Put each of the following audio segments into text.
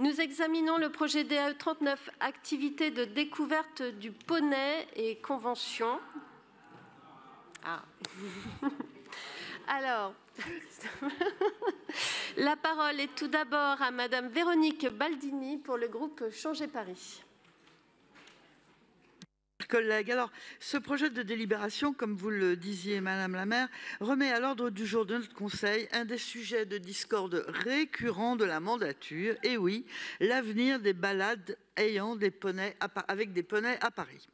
Nous examinons le projet DAE 39, activité de découverte du poney et convention. Ah. Alors, la parole est tout d'abord à Madame Véronique Baldini pour le groupe Changer Paris. Collègues, alors ce projet de délibération, comme vous le disiez Madame la maire, remet à l'ordre du jour de notre Conseil un des sujets de discorde récurrents de la mandature, et oui, l'avenir des balades ayant des poneys avec des poneys à Paris.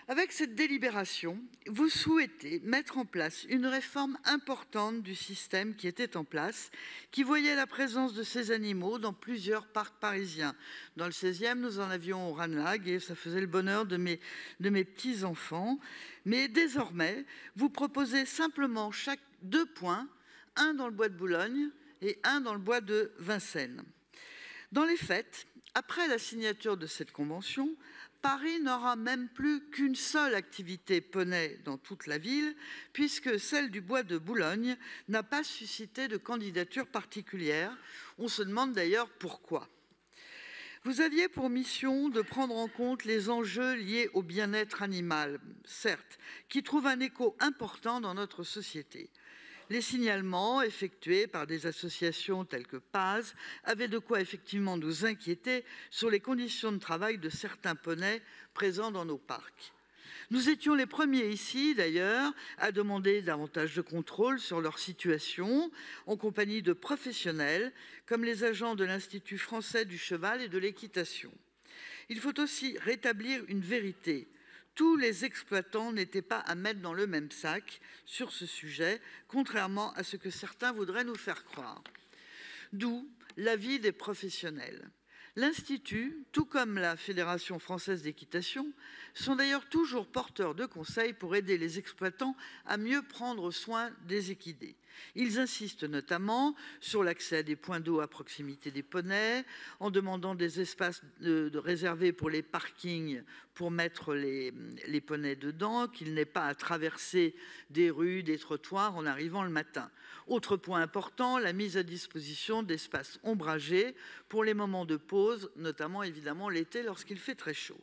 Avec cette délibération, vous souhaitez mettre en place une réforme importante du système qui était en place, qui voyait la présence de ces animaux dans plusieurs parcs parisiens. Dans le 16e, nous en avions au Ranelagh et ça faisait le bonheur de mes petits-enfants. Mais désormais, vous proposez simplement chaque 2 points, un dans le bois de Boulogne et un dans le bois de Vincennes. Dans les faits, après la signature de cette convention, Paris n'aura même plus qu'une seule activité poney dans toute la ville, puisque celle du bois de Boulogne n'a pas suscité de candidature particulière. On se demande d'ailleurs pourquoi. Vous aviez pour mission de prendre en compte les enjeux liés au bien-être animal, certes, qui trouvent un écho important dans notre société. Les signalements effectués par des associations telles que PAZ avaient de quoi effectivement nous inquiéter sur les conditions de travail de certains poneys présents dans nos parcs. Nous étions les premiers ici, d'ailleurs, à demander davantage de contrôle sur leur situation, en compagnie de professionnels, comme les agents de l'Institut français du cheval et de l'équitation. Il faut aussi rétablir une vérité. Tous les exploitants n'étaient pas à mettre dans le même sac sur ce sujet, contrairement à ce que certains voudraient nous faire croire. D'où l'avis des professionnels. L'Institut, tout comme la Fédération française d'équitation, sont d'ailleurs toujours porteurs de conseils pour aider les exploitants à mieux prendre soin des équidés. Ils insistent notamment sur l'accès à des points d'eau à proximité des poneys, en demandant des espaces réservés pour les parkings pour mettre les poneys dedans, qu'ils n'aient pas à traverser des rues, des trottoirs en arrivant le matin. Autre point important, la mise à disposition d'espaces ombragés pour les moments de pause, notamment évidemment l'été lorsqu'il fait très chaud.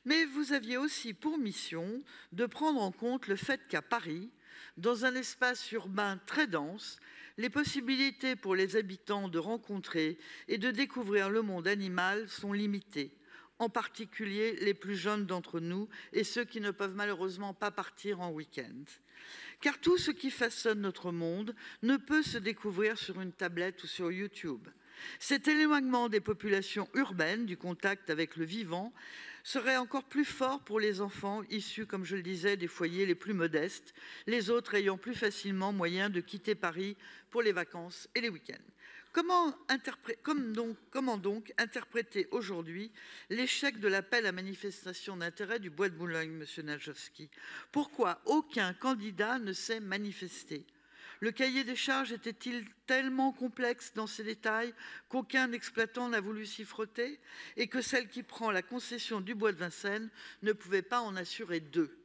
Mais vous aviez aussi pour mission de prendre en compte le fait qu'à Paris, dans un espace urbain très dense, les possibilités pour les habitants de rencontrer et de découvrir le monde animal sont limitées, en particulier les plus jeunes d'entre nous et ceux qui ne peuvent malheureusement pas partir en week-end. Car tout ce qui façonne notre monde ne peut se découvrir sur une tablette ou sur YouTube. Cet éloignement des populations urbaines du contact avec le vivant serait encore plus fort pour les enfants issus, comme je le disais, des foyers les plus modestes, les autres ayant plus facilement moyen de quitter Paris pour les vacances et les week-ends. Comment donc interpréter aujourd'hui l'échec de l'appel à manifestation d'intérêt du Bois de Boulogne, Monsieur Najowski? Pourquoi aucun candidat ne s'est manifesté? Le cahier des charges était-il tellement complexe dans ses détails qu'aucun exploitant n'a voulu s'y frotter et que celle qui prend la concession du bois de Vincennes ne pouvait pas en assurer 2?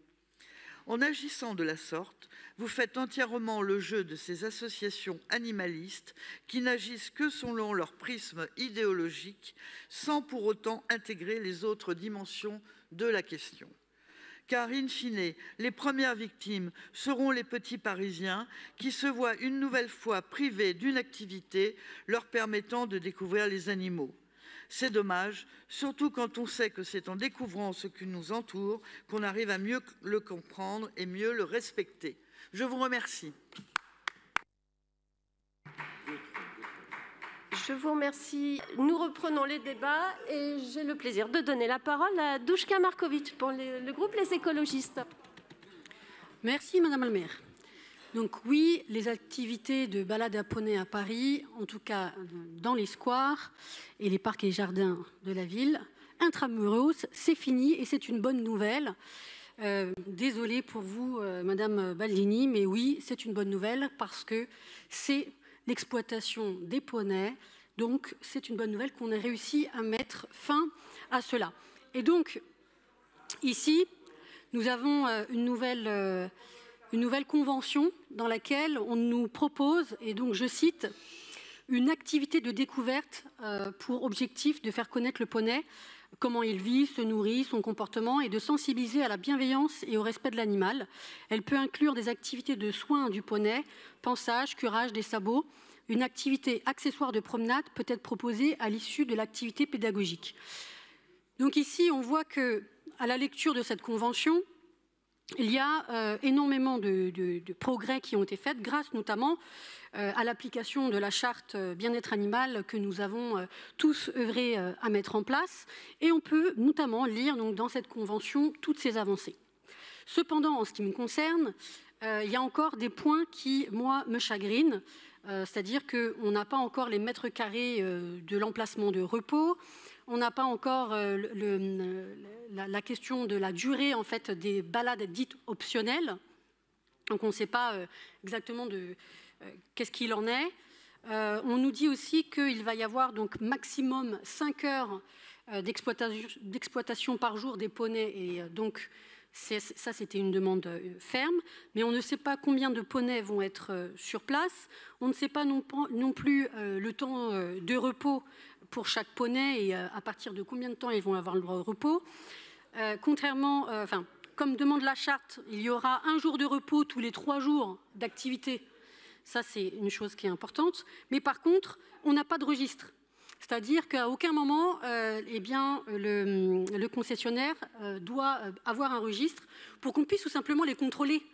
En agissant de la sorte, vous faites entièrement le jeu de ces associations animalistes qui n'agissent que selon leur prisme idéologique sans pour autant intégrer les autres dimensions de la question. Car, in fine, les premières victimes seront les petits Parisiens qui se voient une nouvelle fois privés d'une activité leur permettant de découvrir les animaux. C'est dommage, surtout quand on sait que c'est en découvrant ce qui nous entoure qu'on arrive à mieux le comprendre et mieux le respecter. Je vous remercie. Je vous remercie. Nous reprenons les débats et j'ai le plaisir de donner la parole à Douchka Markovic pour le groupe Les Écologistes. Merci Madame la maire. Donc oui, les activités de balade à poney à Paris, en tout cas dans les squares et les parcs et jardins de la ville, intramuros, c'est fini et c'est une bonne nouvelle. Désolée pour vous, Madame Baldini, mais oui, c'est une bonne nouvelle parce que c'est l'exploitation des poneys. Donc, c'est une bonne nouvelle qu'on ait réussi à mettre fin à cela. Et donc, ici, nous avons une nouvelle convention dans laquelle on nous propose, et donc je cite, une activité de découverte pour objectif de faire connaître le poney, comment il vit, se nourrit, son comportement, et de sensibiliser à la bienveillance et au respect de l'animal. Elle peut inclure des activités de soins du poney, pansage, curage des sabots. Une activité accessoire de promenade peut être proposée à l'issue de l'activité pédagogique. Donc ici, on voit que, à la lecture de cette convention, il y a énormément de progrès qui ont été faits, grâce notamment à l'application de la charte bien-être animal que nous avons tous œuvré à mettre en place. Et on peut notamment lire donc, dans cette convention toutes ces avancées. Cependant, en ce qui me concerne, il y a encore des points qui, moi, me chagrinent. C'est-à-dire qu'on n'a pas encore les mètres carrés de l'emplacement de repos. On n'a pas encore la question de la durée en fait, des balades dites optionnelles. Donc on ne sait pas exactement qu'est-ce qu'il en est. On nous dit aussi qu'il va y avoir donc maximum 5 heures d'exploitation par jour des poneys. Et donc ça, c'était une demande ferme. Mais on ne sait pas combien de poneys vont être sur place. On ne sait pas non plus le temps de repos pour chaque poney et à partir de combien de temps ils vont avoir le droit au repos. Comme demande la charte, il y aura 1 jour de repos tous les 3 jours d'activité. Ça, c'est une chose qui est importante. Mais par contre, on n'a pas de registre. C'est-à-dire qu'à aucun moment, le concessionnaire doit avoir un registre pour qu'on puisse tout simplement les contrôler.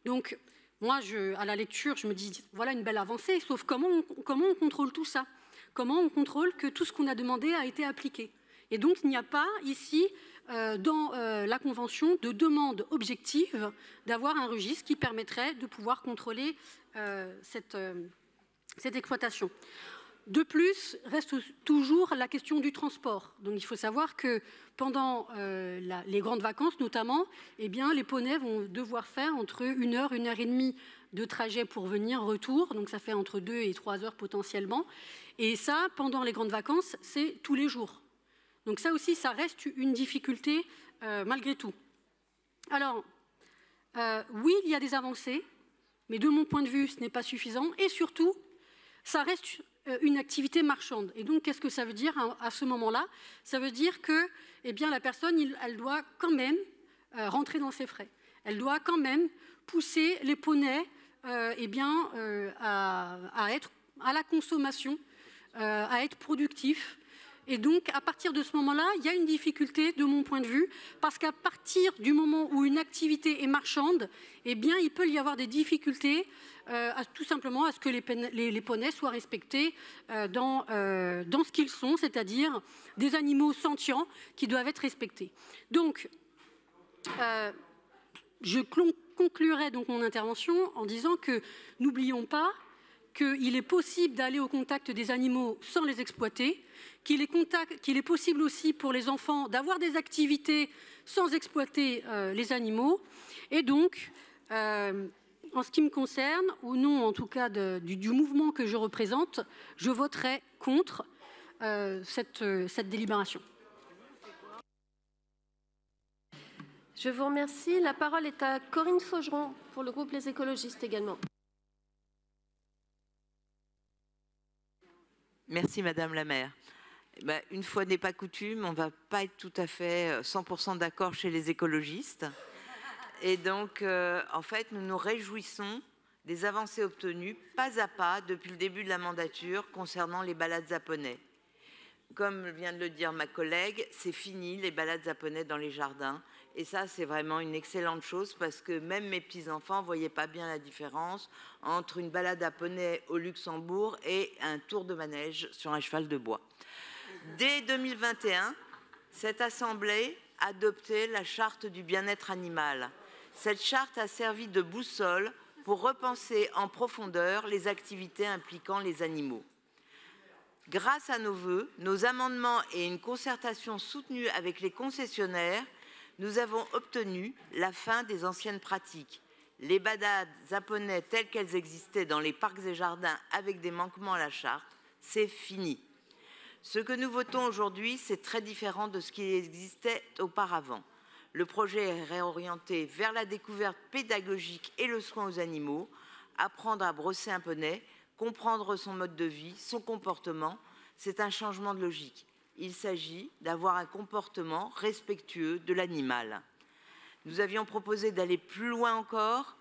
Donc, moi, à la lecture, je me dis, voilà une belle avancée, sauf comment on contrôle tout ça ? Comment on contrôle que tout ce qu'on a demandé a été appliqué? Et donc, il n'y a pas ici, dans la Convention, de demande objective d'avoir un registre qui permettrait de pouvoir contrôler cette exploitation. De plus, reste toujours la question du transport. Donc, il faut savoir que pendant les grandes vacances, notamment, eh bien, les poneys vont devoir faire entre 1 heure, 1 heure et demie de trajet pour venir, retour. Donc, ça fait entre 2 et 3 heures potentiellement. Et ça, pendant les grandes vacances, c'est tous les jours. Donc ça aussi, ça reste une difficulté malgré tout. Alors, oui, il y a des avancées, mais de mon point de vue, ce n'est pas suffisant. Et surtout, ça reste une activité marchande. Et donc, qu'est-ce que ça veut dire à ce moment-là? Ça veut dire que la personne, elle doit quand même rentrer dans ses frais. Elle doit quand même pousser les poneys à être à la consommation, à être productif. Et donc, à partir de ce moment-là, il y a une difficulté de mon point de vue, parce qu'à partir du moment où une activité est marchande, il peut y avoir des difficultés tout simplement à ce que les poneys soient respectés dans ce qu'ils sont, c'est-à-dire des animaux sentients qui doivent être respectés. Donc, je conclurai donc mon intervention en disant que n'oublions pas qu'il est possible d'aller au contact des animaux sans les exploiter, qu'il est possible aussi pour les enfants d'avoir des activités sans exploiter les animaux. Et donc, en ce qui me concerne, au nom en tout cas du mouvement que je représente, je voterai contre cette délibération. Je vous remercie. La parole est à Corinne Faugeron pour le groupe Les Écologistes également. Merci Madame la maire. Une fois n'est pas coutume, on ne va pas être tout à fait 100% d'accord chez les écologistes. Et donc, en fait, nous nous réjouissons des avancées obtenues pas à pas depuis le début de la mandature concernant les balades à poney. Comme vient de le dire ma collègue, c'est fini les balades à poney dans les jardins. Et ça, c'est vraiment une excellente chose parce que même mes petits-enfants ne voyaient pas bien la différence entre une balade à poney au Luxembourg et un tour de manège sur un cheval de bois. Dès 2021, cette Assemblée adoptait la charte du bien-être animal. Cette charte a servi de boussole pour repenser en profondeur les activités impliquant les animaux. Grâce à nos vœux, nos amendements et une concertation soutenue avec les concessionnaires, nous avons obtenu la fin des anciennes pratiques. Les balades à poney telles qu'elles existaient dans les parcs et jardins avec des manquements à la charte, c'est fini. Ce que nous votons aujourd'hui, c'est très différent de ce qui existait auparavant. Le projet est réorienté vers la découverte pédagogique et le soin aux animaux, apprendre à brosser un poney, comprendre son mode de vie, son comportement, c'est un changement de logique. Il s'agit d'avoir un comportement respectueux de l'animal. Nous avions proposé d'aller plus loin encore,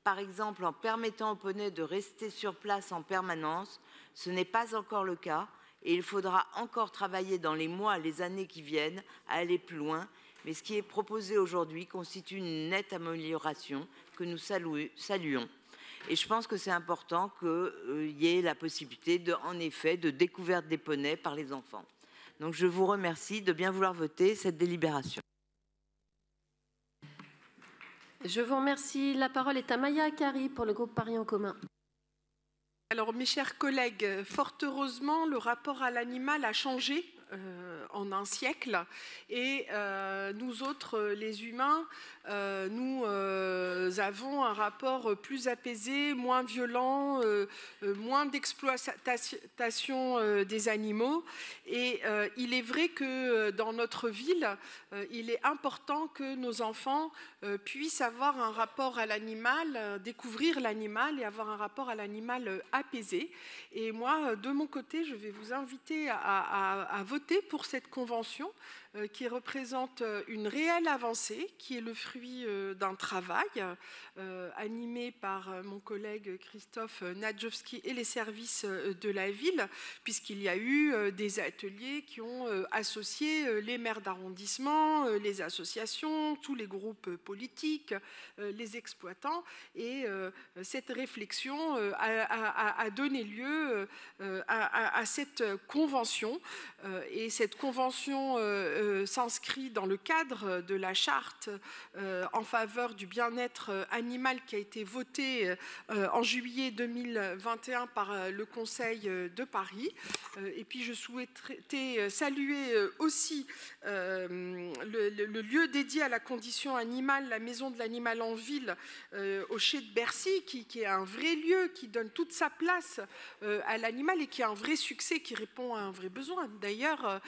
par exemple en permettant aux poneys de rester sur place en permanence. Ce n'est pas encore le cas et il faudra encore travailler dans les mois, les années qui viennent à aller plus loin. Mais ce qui est proposé aujourd'hui constitue une nette amélioration que nous saluons. Et je pense que c'est important qu'il y ait la possibilité, en effet, de découverte des poneys par les enfants. Donc je vous remercie de bien vouloir voter cette délibération. Je vous remercie. La parole est à Maya Akari pour le groupe Paris en commun. Alors, mes chers collègues, fort heureusement, le rapport à l'animal a changé en un siècle. Et nous autres, les humains, nous avons un rapport plus apaisé, moins violent, moins d'exploitation des animaux. Et il est vrai que dans notre ville, il est important que nos enfants puissent avoir un rapport à l'animal, découvrir l'animal et avoir un rapport à l'animal apaisé. Et moi, de mon côté, je vais vous inviter à voter pour cette convention qui représente une réelle avancée, qui est le fruit d'un travail animé par mon collègue Christophe Nadjowski et les services de la ville, puisqu'il y a eu des ateliers qui ont associé les maires d'arrondissement, les associations, tous les groupes politiques, les exploitants, et cette réflexion a donné lieu à cette convention. Et cette convention s'inscrit dans le cadre de la charte en faveur du bien-être animal qui a été votée en juillet 2021 par le Conseil de Paris. Et puis je souhaitais saluer aussi le lieu dédié à la condition animale, la Maison de l'Animal en Ville au Chai de Bercy, qui est un vrai lieu qui donne toute sa place à l'animal et qui a un vrai succès, qui répond à un vrai besoin. D'ailleurs,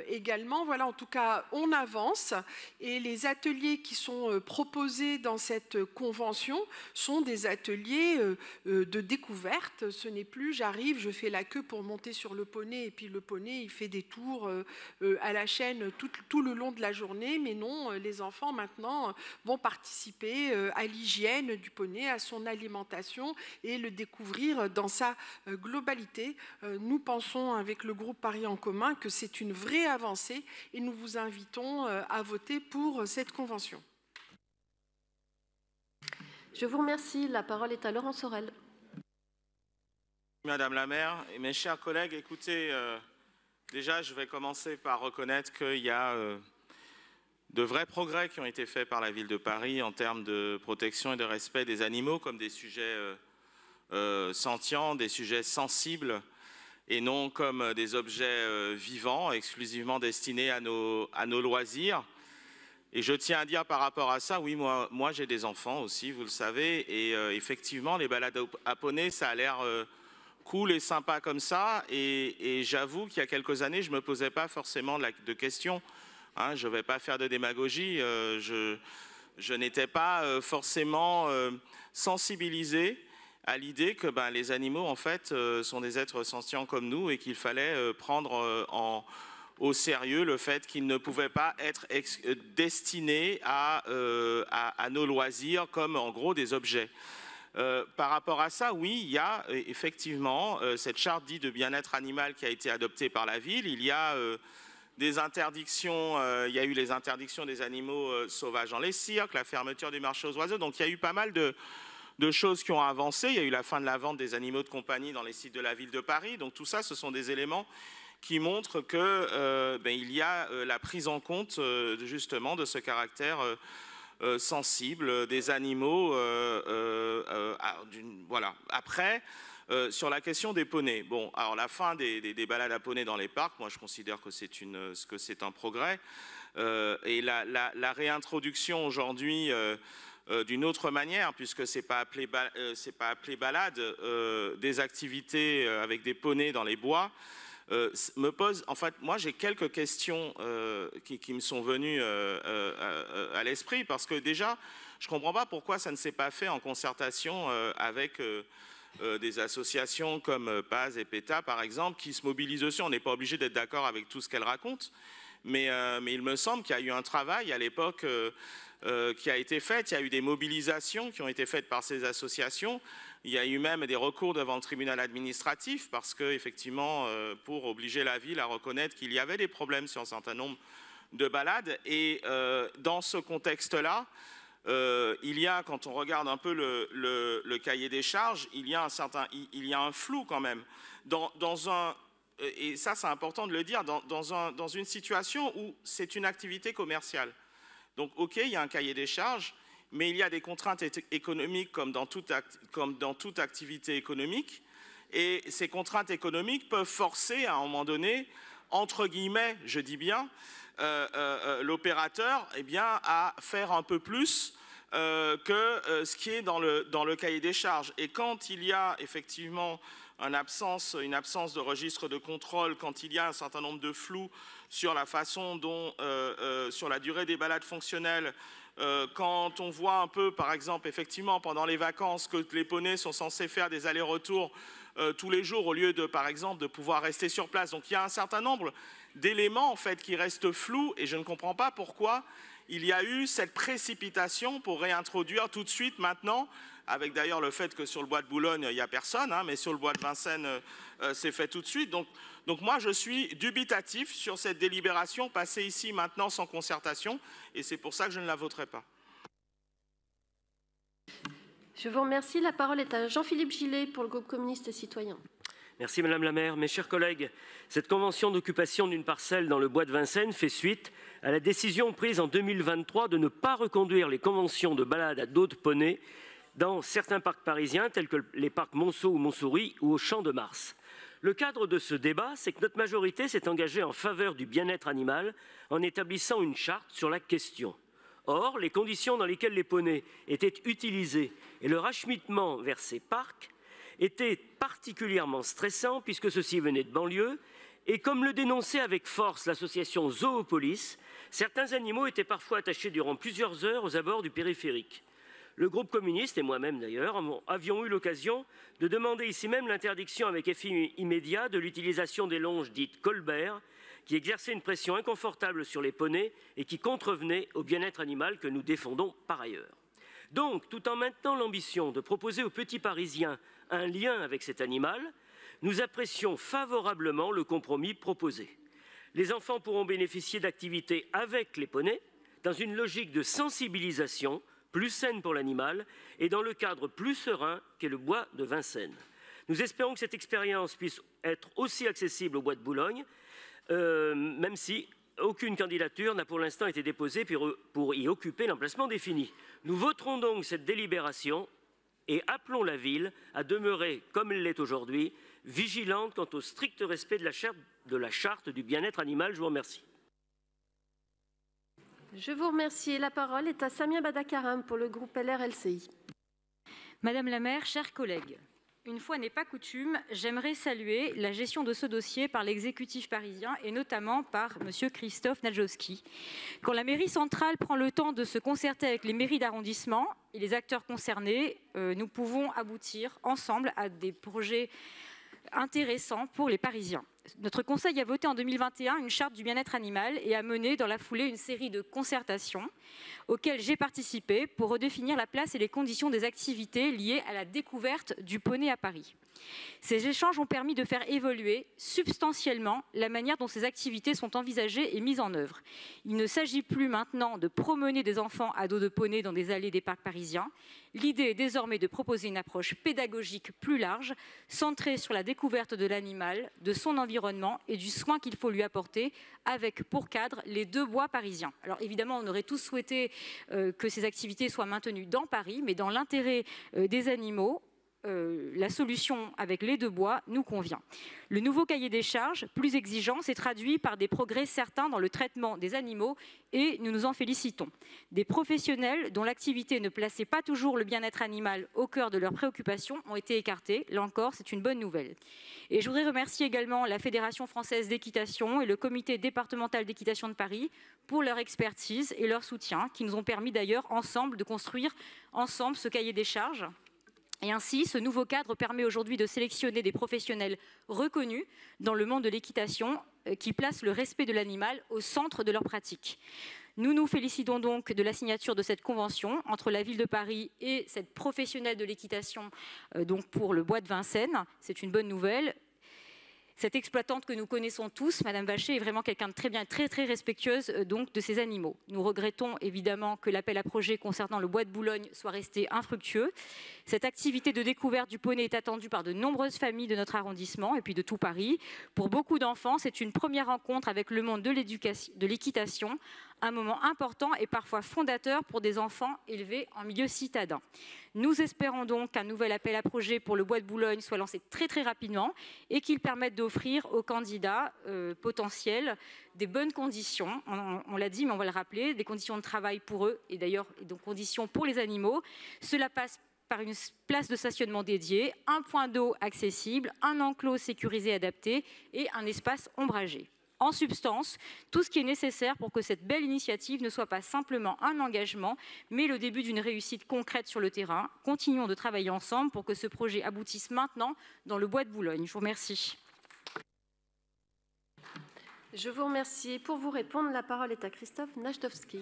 également, voilà, en tout cas, on avance et les ateliers qui sont proposés dans cette convention sont des ateliers de découverte. Ce n'est plus j'arrive, je fais la queue pour monter sur le poney et puis le poney il fait des tours à la chaîne tout le long de la journée, mais non, les enfants maintenant vont participer à l'hygiène du poney, à son alimentation et le découvrir dans sa globalité. Nous pensons avec le groupe Paris en commun que c'est une vraie avancée et nous vous invitons à voter pour cette convention. Je vous remercie. La parole est à Laurent Sorel. Madame la maire et mes chers collègues, écoutez, déjà je vais commencer par reconnaître qu'il y a de vrais progrès qui ont été faits par la ville de Paris en termes de protection et de respect des animaux comme des sujets sentients, des sujets sensibles et non comme des objets vivants exclusivement destinés à nos loisirs. Et je tiens à dire par rapport à ça, oui, moi j'ai des enfants aussi, vous le savez, et effectivement les balades à poney, ça a l'air cool et sympa comme ça, et j'avoue qu'il y a quelques années, je ne me posais pas forcément de questions. Hein, je ne vais pas faire de démagogie, je n'étais pas forcément sensibilisé à l'idée que les animaux, en fait, sont des êtres sentients comme nous et qu'il fallait prendre au sérieux le fait qu'ils ne pouvaient pas être destinés à nos loisirs comme, en gros, des objets. Par rapport à ça, oui, il y a effectivement cette charte dite de bien-être animal qui a été adoptée par la ville. Il y a des interdictions, il y a eu les interdictions des animaux sauvages dans les cirques, la fermeture du marché aux oiseaux. Donc il y a eu pas mal de choses qui ont avancé. Il y a eu la fin de la vente des animaux de compagnie dans les sites de la ville de Paris. Donc tout ça, ce sont des éléments qui montrent que il y a la prise en compte justement de ce caractère sensible des animaux. Voilà. Après, sur la question des poneys. Bon, alors la fin des balades à poney dans les parcs, moi je considère que c'est un progrès. Et la réintroduction aujourd'hui d'une autre manière, puisque c'est pas appelé balade, des activités avec des poneys dans les bois, me pose, en fait, moi j'ai quelques questions qui me sont venues à l'esprit, parce que déjà, je ne comprends pas pourquoi ça ne s'est pas fait en concertation avec des associations comme PAZ et PETA, par exemple, qui se mobilisent dessus. On n'est pas obligé d'être d'accord avec tout ce qu'elles racontent, mais il me semble qu'il y a eu un travail à l'époque qui a été fait. Il y a eu des mobilisations qui ont été faites par ces associations. Il y a eu même des recours devant le tribunal administratif parce que, effectivement, pour obliger la ville à reconnaître qu'il y avait des problèmes sur un certain nombre de balades. Et dans ce contexte-là, il y a, quand on regarde un peu le cahier des charges, il y a un flou quand même. Et ça, c'est important de le dire, dans une situation où c'est une activité commerciale. Donc, OK, il y a un cahier des charges, mais il y a des contraintes économiques comme dans toute activité économique. Et ces contraintes économiques peuvent forcer, à un moment donné, entre guillemets, je dis bien, l'opérateur à faire un peu plus que ce qui est dans le cahier des charges. Et quand il y a effectivement une absence de registre de contrôle, quand il y a un certain nombre de flous sur la façon dont, sur la durée des balades fonctionnelles, quand on voit un peu, par exemple, effectivement, pendant les vacances, que les poneys sont censés faire des allers-retours tous les jours au lieu de, par exemple, de pouvoir rester sur place. Donc il y a un certain nombre d'éléments en fait qui restent flous et je ne comprends pas pourquoi il y a eu cette précipitation pour réintroduire tout de suite maintenant, avec d'ailleurs le fait que sur le bois de Boulogne il n'y a personne, mais sur le bois de Vincennes c'est fait tout de suite. Donc moi je suis dubitatif sur cette délibération passée ici maintenant sans concertation et c'est pour ça que je ne la voterai pas. Je vous remercie. La parole est à Jean-Philippe Gillet pour le groupe communiste et citoyen. Merci Madame la maire. Mes chers collègues, cette convention d'occupation d'une parcelle dans le bois de Vincennes fait suite à la décision prise en 2023 de ne pas reconduire les conventions de balade à dos de poney dans certains parcs parisiens tels que les parcs Monceau ou Montsouris ou au Champ de Mars. Le cadre de ce débat, c'est que notre majorité s'est engagée en faveur du bien-être animal en établissant une charte sur la question. Or, les conditions dans lesquelles les poneys étaient utilisés et leur acheminement vers ces parcs étaient particulièrement stressants puisque ceux-ci venaient de banlieue et comme le dénonçait avec force l'association Zoopolis, certains animaux étaient parfois attachés durant plusieurs heures aux abords du périphérique. Le groupe communiste, et moi-même d'ailleurs, avions eu l'occasion de demander ici même l'interdiction avec effet immédiat de l'utilisation des longes dites Colbert, qui exerçaient une pression inconfortable sur les poneys et qui contrevenaient au bien-être animal que nous défendons par ailleurs. Donc, tout en maintenant l'ambition de proposer aux petits Parisiens un lien avec cet animal, nous apprécions favorablement le compromis proposé. Les enfants pourront bénéficier d'activités avec les poneys dans une logique de sensibilisation plus saine pour l'animal et dans le cadre plus serein qu'est le bois de Vincennes. Nous espérons que cette expérience puisse être aussi accessible au bois de Boulogne, même si aucune candidature n'a pour l'instant été déposée pour y occuper l'emplacement défini. Nous voterons donc cette délibération et appelons la ville à demeurer, comme elle l'est aujourd'hui, vigilante quant au strict respect de la charte du bien-être animal. Je vous remercie. Je vous remercie. La parole est à Samia Badakaram pour le groupe LR-LCI. Madame la maire, chers collègues, une fois n'est pas coutume, j'aimerais saluer la gestion de ce dossier par l'exécutif parisien et notamment par M. Christophe Najowski. Quand la mairie centrale prend le temps de se concerter avec les mairies d'arrondissement et les acteurs concernés, nous pouvons aboutir ensemble à des projets intéressants pour les Parisiens. Notre Conseil a voté en 2021 une charte du bien-être animal et a mené dans la foulée une série de concertations auxquelles j'ai participé pour redéfinir la place et les conditions des activités liées à la découverte du poney à Paris. Ces échanges ont permis de faire évoluer substantiellement la manière dont ces activités sont envisagées et mises en œuvre. Il ne s'agit plus maintenant de promener des enfants à dos de poney dans des allées des parcs parisiens. L'idée est désormais de proposer une approche pédagogique plus large, centrée sur la découverte de l'animal, de son environnement et du soin qu'il faut lui apporter, avec pour cadre les deux bois parisiens. Alors évidemment, on aurait tous souhaité que ces activités soient maintenues dans Paris, mais dans l'intérêt des animaux, la solution avec les deux bois nous convient. Le nouveau cahier des charges, plus exigeant, s'est traduit par des progrès certains dans le traitement des animaux et nous nous en félicitons. Des professionnels dont l'activité ne plaçait pas toujours le bien-être animal au cœur de leurs préoccupations ont été écartés. Là encore, c'est une bonne nouvelle. Et je voudrais remercier également la Fédération française d'équitation et le comité départemental d'équitation de Paris pour leur expertise et leur soutien qui nous ont permis d'ailleurs ensemble de construire ensemble ce cahier des charges. Et ainsi, ce nouveau cadre permet aujourd'hui de sélectionner des professionnels reconnus dans le monde de l'équitation qui placent le respect de l'animal au centre de leur pratique. Nous nous félicitons donc de la signature de cette convention entre la Ville de Paris et cette professionnelle de l'équitation donc pour le bois de Vincennes. C'est une bonne nouvelle. Cette exploitante que nous connaissons tous, Madame Vacher, est vraiment quelqu'un de très bien, très respectueuse donc de ces animaux. Nous regrettons évidemment que l'appel à projet concernant le bois de Boulogne soit resté infructueux. Cette activité de découverte du poney est attendue par de nombreuses familles de notre arrondissement et puis de tout Paris. Pour beaucoup d'enfants, c'est une première rencontre avec le monde de l'équitation, un moment important et parfois fondateur pour des enfants élevés en milieu citadin. Nous espérons donc qu'un nouvel appel à projet pour le bois de Boulogne soit lancé très rapidement et qu'il permette d'offrir aux candidats potentiels des bonnes conditions, on l'a dit mais on va le rappeler, des conditions de travail pour eux et d'ailleurs des conditions pour les animaux. Cela passe par une place de stationnement dédiée, un point d'eau accessible, un enclos sécurisé adapté et un espace ombragé. En substance, tout ce qui est nécessaire pour que cette belle initiative ne soit pas simplement un engagement, mais le début d'une réussite concrète sur le terrain. Continuons de travailler ensemble pour que ce projet aboutisse maintenant dans le bois de Boulogne. Je vous remercie. Je vous remercie. Pour vous répondre, la parole est à Christophe Najdowski.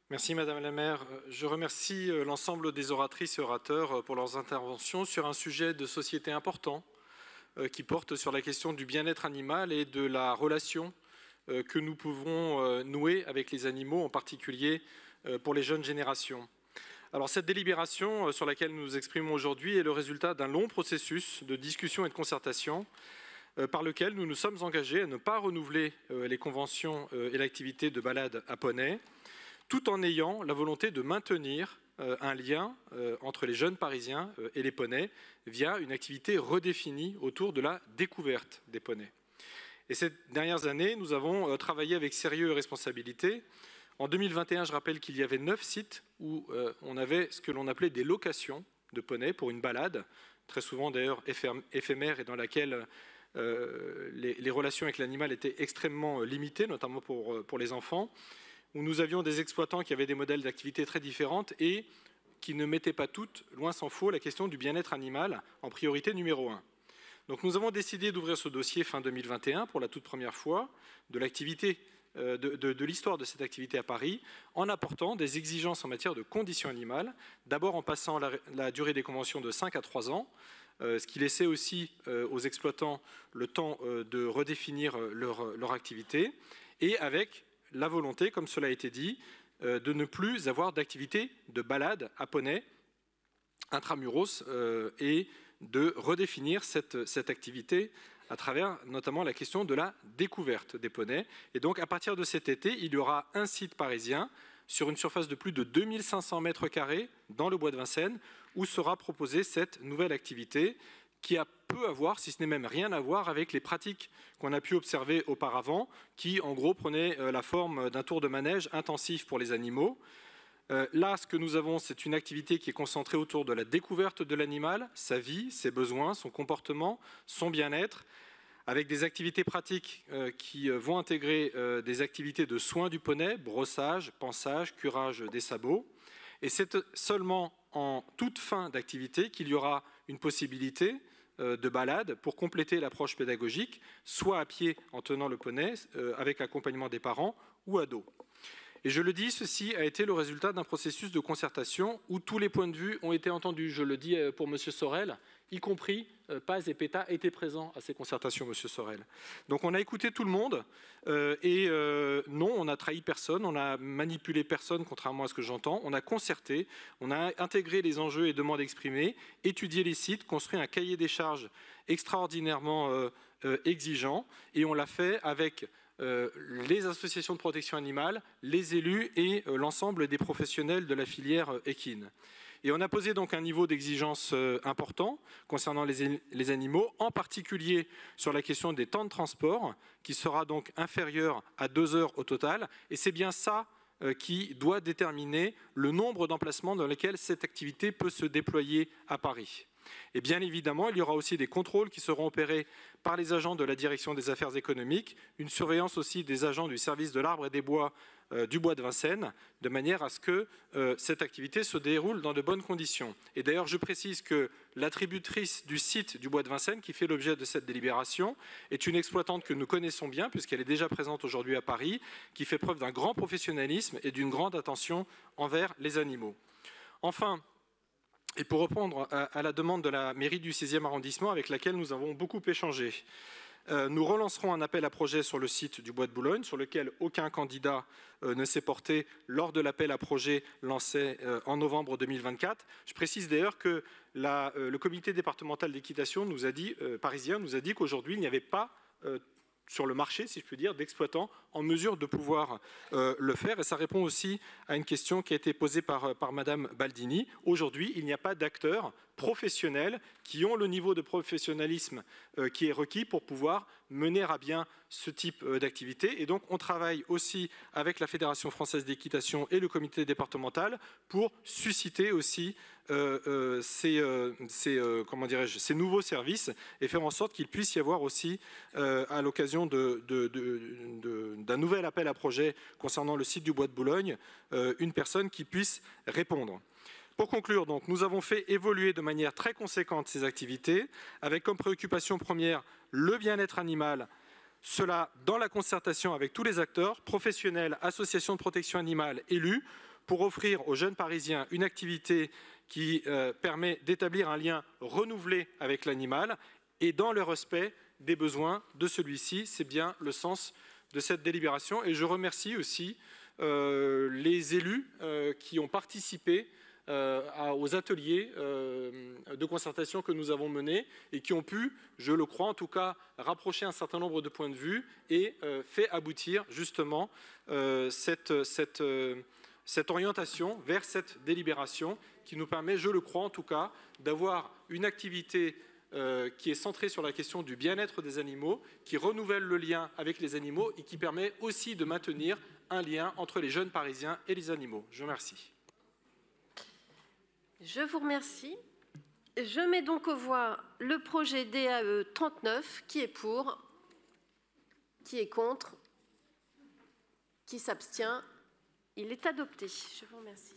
Merci Madame la maire. Je remercie l'ensemble des oratrices et orateurs pour leurs interventions sur un sujet de société important qui porte sur la question du bien-être animal et de la relation que nous pouvons nouer avec les animaux, en particulier pour les jeunes générations. Alors cette délibération sur laquelle nous nous exprimons aujourd'hui est le résultat d'un long processus de discussion et de concertation par lequel nous nous sommes engagés à ne pas renouveler les conventions et l'activité de balade à poney, tout en ayant la volonté de maintenir un lien entre les jeunes parisiens et les poneys via une activité redéfinie autour de la découverte des poneys. Et ces dernières années, nous avons travaillé avec sérieux et responsabilité. En 2021, je rappelle qu'il y avait 9 sites où on avait ce que l'on appelait des locations de poneys pour une balade, très souvent d'ailleurs éphémère et dans laquelle les relations avec l'animal étaient extrêmement limitées, notamment pour les enfants, où nous avions des exploitants qui avaient des modèles d'activité très différentes et qui ne mettaient pas toutes, loin s'en faut, la question du bien-être animal en priorité numéro 1. Donc nous avons décidé d'ouvrir ce dossier fin 2021 pour la toute première fois de l'activité, de l'histoire de cette activité à Paris, en apportant des exigences en matière de conditions animales, d'abord en passant la durée des conventions de 5 à 3 ans, ce qui laissait aussi aux exploitants le temps de redéfinir leur activité, et avec la volonté, comme cela a été dit, de ne plus avoir d'activité de balade à poney intramuros et de redéfinir cette activité à travers notamment la question de la découverte des poneys. Et donc à partir de cet été, il y aura un site parisien sur une surface de plus de 2500 mètres carrés dans le bois de Vincennes où sera proposée cette nouvelle activité qui a peu à voir, si ce n'est même rien à voir, avec les pratiques qu'on a pu observer auparavant, qui en gros prenaient la forme d'un tour de manège intensif pour les animaux. Là, ce que nous avons, c'est une activité qui est concentrée autour de la découverte de l'animal, sa vie, ses besoins, son comportement, son bien-être, avec des activités pratiques qui vont intégrer des activités de soins du poney, brossage, pansage, curage des sabots. Et c'est seulement en toute fin d'activité qu'il y aura une possibilité de balade pour compléter l'approche pédagogique, soit à pied en tenant le poney, avec accompagnement des parents, ou à dos. Et je le dis, ceci a été le résultat d'un processus de concertation où tous les points de vue ont été entendus. Je le dis pour M. Sorel, y compris Paz et PETA étaient présents à ces concertations, M. Sorel. Donc on a écouté tout le monde non, on n'a trahi personne, on n'a manipulé personne, contrairement à ce que j'entends. On a concerté, on a intégré les enjeux et demandes exprimées, étudié les sites, construit un cahier des charges extraordinairement exigeant et on l'a fait avec les associations de protection animale, les élus et l'ensemble des professionnels de la filière équine. Et on a posé donc un niveau d'exigence important concernant les animaux, en particulier sur la question des temps de transport, qui sera donc inférieur à 2 heures au total. Et c'est bien ça qui doit déterminer le nombre d'emplacements dans lesquels cette activité peut se déployer à Paris. Et bien évidemment, il y aura aussi des contrôles qui seront opérés par les agents de la direction des affaires économiques, une surveillance aussi des agents du service de l'arbre et des bois du bois de Vincennes, de manière à ce que cette activité se déroule dans de bonnes conditions. Et d'ailleurs, je précise que l'attributrice du site du bois de Vincennes, qui fait l'objet de cette délibération, est une exploitante que nous connaissons bien, puisqu'elle est déjà présente aujourd'hui à Paris, qui fait preuve d'un grand professionnalisme et d'une grande attention envers les animaux. Enfin, et pour répondre à la demande de la mairie du 6e arrondissement, avec laquelle nous avons beaucoup échangé, nous relancerons un appel à projet sur le site du Bois de Boulogne, sur lequel aucun candidat ne s'est porté lors de l'appel à projet lancé en novembre 2024. Je précise d'ailleurs que le comité départemental d'équitation parisien nous a dit qu'aujourd'hui, il n'y avait pas sur le marché, si je puis dire, d'exploitants en mesure de pouvoir le faire. Et ça répond aussi à une question qui a été posée par Madame Baldini. Aujourd'hui, il n'y a pas d'acteurs professionnels qui ont le niveau de professionnalisme qui est requis pour pouvoir mener à bien ce type d'activité. Et donc, on travaille aussi avec la Fédération française d'équitation et le comité départemental pour susciter aussi ces nouveaux services et faire en sorte qu'il puisse y avoir aussi, à l'occasion d'un nouvel appel à projet concernant le site du Bois de Boulogne, une personne qui puisse répondre. Pour conclure, donc, nous avons fait évoluer de manière très conséquente ces activités, avec comme préoccupation première le bien-être animal, cela dans la concertation avec tous les acteurs, professionnels, associations de protection animale, élus, pour offrir aux jeunes Parisiens une activité qui permet d'établir un lien renouvelé avec l'animal et dans le respect des besoins de celui-ci. C'est bien le sens de cette délibération. Et je remercie aussi les élus qui ont participé aux ateliers de concertation que nous avons menés et qui ont pu, je le crois en tout cas, rapprocher un certain nombre de points de vue et fait aboutir justement cette orientation vers cette délibération qui nous permet, je le crois en tout cas, d'avoir une activité qui est centrée sur la question du bien-être des animaux, qui renouvelle le lien avec les animaux et qui permet aussi de maintenir un lien entre les jeunes Parisiens et les animaux. Je vous remercie. Je vous remercie. Je mets donc aux voix le projet DAE 39. Qui est pour? Qui est contre? Qui s'abstient? Il est adopté. Je vous remercie.